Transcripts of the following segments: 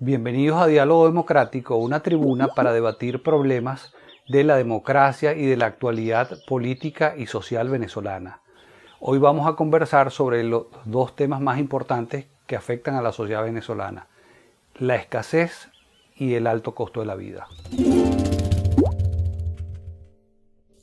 Bienvenidos a Diálogo Democrático, una tribuna para debatir problemas de la democracia y de la actualidad política y social venezolana. Hoy vamos a conversar sobre los dos temas más importantes que afectan a la sociedad venezolana: la escasez y el alto costo de la vida.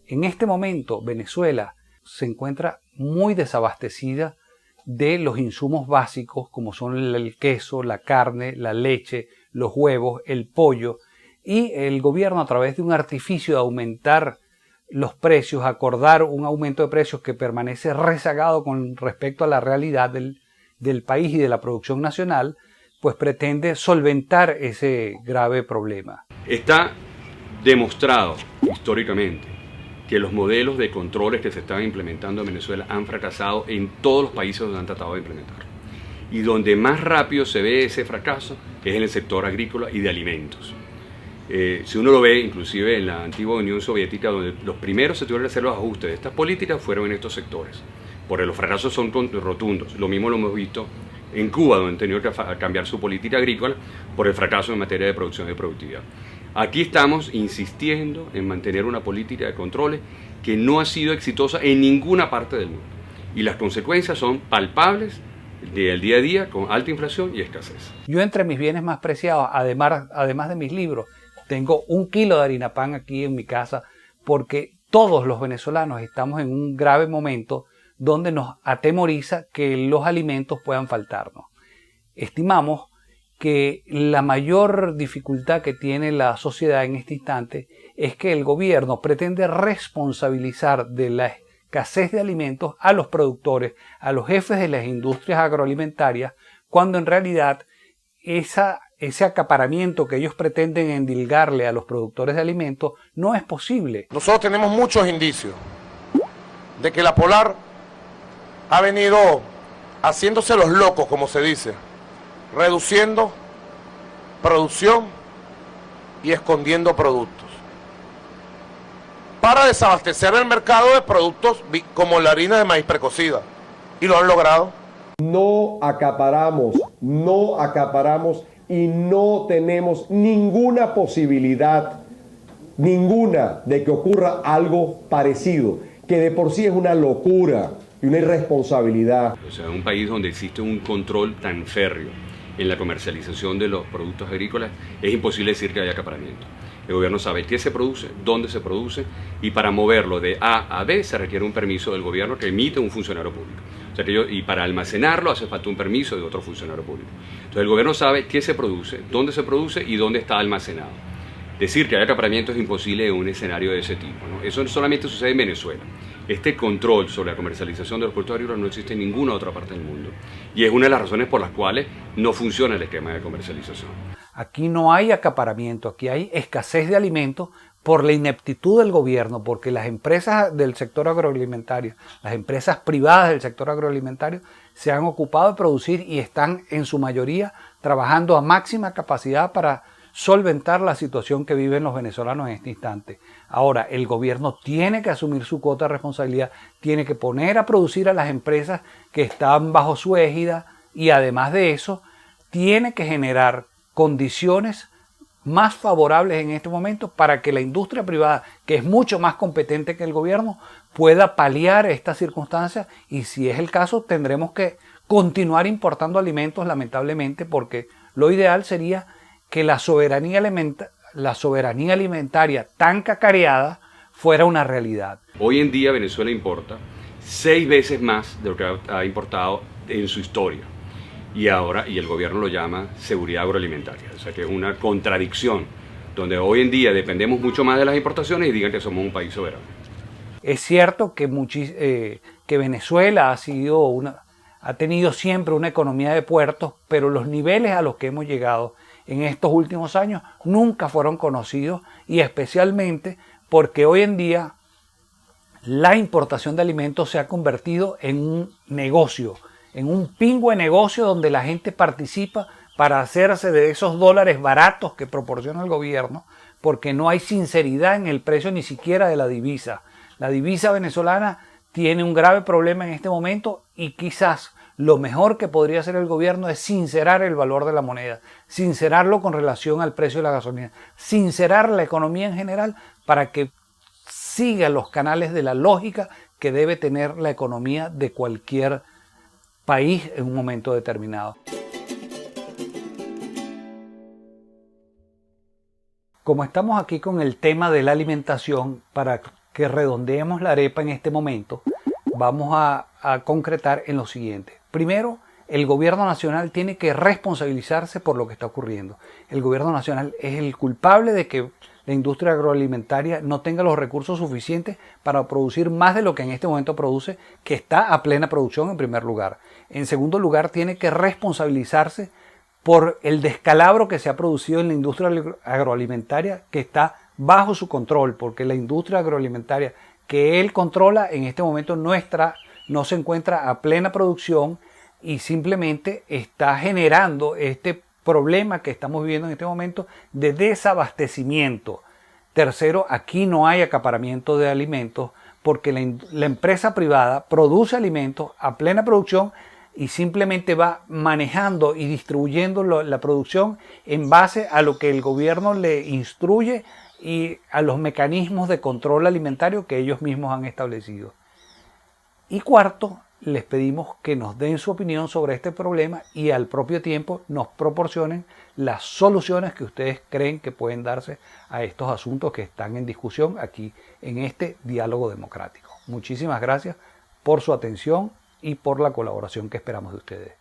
En este momento, Venezuela se encuentra muy desabastecida de los insumos básicos como son el queso, la carne, la leche, los huevos, el pollo, y el gobierno, a través de un artificio de aumentar los precios, acordar un aumento de precios que permanece rezagado con respecto a la realidad del país y de la producción nacional, pues pretende solventar ese grave problema. Está demostrado históricamente que los modelos de controles que se estaban implementando en Venezuela han fracasado en todos los países donde han tratado de implementar. Y donde más rápido se ve ese fracaso es en el sector agrícola y de alimentos. Si uno lo ve, inclusive en la antigua Unión Soviética, donde los primeros se tuvieron que hacer los ajustes de estas políticas fueron en estos sectores. Porque los fracasos son rotundos. Lo mismo lo hemos visto en Cuba, donde han tenido que cambiar su política agrícola por el fracaso en materia de producción y productividad. Aquí estamos insistiendo en mantener una política de controles que no ha sido exitosa en ninguna parte del mundo. Y las consecuencias son palpables del día a día, con alta inflación y escasez. Yo, entre mis bienes más preciados, además de mis libros, tengo 1 kilo de harina pan aquí en mi casa, porque todos los venezolanos estamos en un grave momento donde nos atemoriza que los alimentos puedan faltarnos. Estimamos que la mayor dificultad que tiene la sociedad en este instante es que el gobierno pretende responsabilizar de la escasez de alimentos a los productores, a los jefes de las industrias agroalimentarias, cuando en realidad ese acaparamiento que ellos pretenden endilgarle a los productores de alimentos no es posible. Nosotros tenemos muchos indicios de que la Polar ha venido haciéndose los locos, como se dice, reduciendo producción y escondiendo productos para desabastecer el mercado de productos como la harina de maíz precocida, y lo han logrado. No acaparamos y no tenemos ninguna posibilidad, de que ocurra algo parecido, que de por sí es una locura y una irresponsabilidad. O sea, un país donde existe un control tan férreo en la comercialización de los productos agrícolas, es imposible decir que haya acaparamiento. El gobierno sabe qué se produce, dónde se produce, y para moverlo de A a B se requiere un permiso del gobierno que emite un funcionario público. O sea, y para almacenarlo hace falta un permiso de otro funcionario público. Entonces el gobierno sabe qué se produce, dónde se produce y dónde está almacenado. Decir que hay acaparamiento es imposible en un escenario de ese tipo, ¿no? Eso solamente sucede en Venezuela. Este control sobre la comercialización de los productos agrícolas no existe en ninguna otra parte del mundo. Y es una de las razones por las cuales no funciona el esquema de comercialización. Aquí no hay acaparamiento, aquí hay escasez de alimentos por la ineptitud del gobierno, porque las empresas del sector agroalimentario, las empresas privadas del sector agroalimentario, se han ocupado de producir y están en su mayoría trabajando a máxima capacidad para solventar la situación que viven los venezolanos en este instante. Ahora, el gobierno tiene que asumir su cuota de responsabilidad, tiene que poner a producir a las empresas que están bajo su égida, y además de eso, tiene que generar condiciones más favorables en este momento para que la industria privada, que es mucho más competente que el gobierno, pueda paliar estas circunstancias, y si es el caso tendremos que continuar importando alimentos, lamentablemente, porque lo ideal sería que la soberanía alimentaria tan cacareada fuera una realidad. Hoy en día Venezuela importa 6 veces más de lo que ha importado en su historia. Y el gobierno lo llama seguridad agroalimentaria. O sea que es una contradicción, donde hoy en día dependemos mucho más de las importaciones y digan que somos un país soberano. Es cierto que Venezuela ha tenido siempre una economía de puertos, pero los niveles a los que hemos llegado en estos últimos años nunca fueron conocidos, y especialmente porque hoy en día la importación de alimentos se ha convertido en un negocio, en un pingüe negocio donde la gente participa para hacerse de esos dólares baratos que proporciona el gobierno, porque no hay sinceridad en el precio ni siquiera de la divisa. La divisa venezolana tiene un grave problema en este momento, y quizás lo mejor que podría hacer el gobierno es sincerar el valor de la moneda, sincerarlo con relación al precio de la gasolina, sincerar la economía en general para que siga los canales de la lógica que debe tener la economía de cualquier país en un momento determinado. Como estamos aquí con el tema de la alimentación, para que redondeemos la arepa en este momento, vamos a concretar en lo siguiente. Primero, el gobierno nacional tiene que responsabilizarse por lo que está ocurriendo. El gobierno nacional es el culpable de que la industria agroalimentaria no tenga los recursos suficientes para producir más de lo que en este momento produce, que está a plena producción en primer lugar. En segundo lugar, tiene que responsabilizarse por el descalabro que se ha producido en la industria agroalimentaria, que está bajo su control, porque la industria agroalimentaria que él controla en este momento no se encuentra a plena producción y simplemente está generando este problema que estamos viviendo en este momento de desabastecimiento. Tercero, aquí no hay acaparamiento de alimentos porque la empresa privada produce alimentos a plena producción y simplemente va manejando y distribuyendo la producción en base a lo que el gobierno le instruye y a los mecanismos de control alimentario que ellos mismos han establecido. Y cuarto, les pedimos que nos den su opinión sobre este problema y al propio tiempo nos proporcionen las soluciones que ustedes creen que pueden darse a estos asuntos que están en discusión aquí en este diálogo democrático. Muchísimas gracias por su atención y por la colaboración que esperamos de ustedes.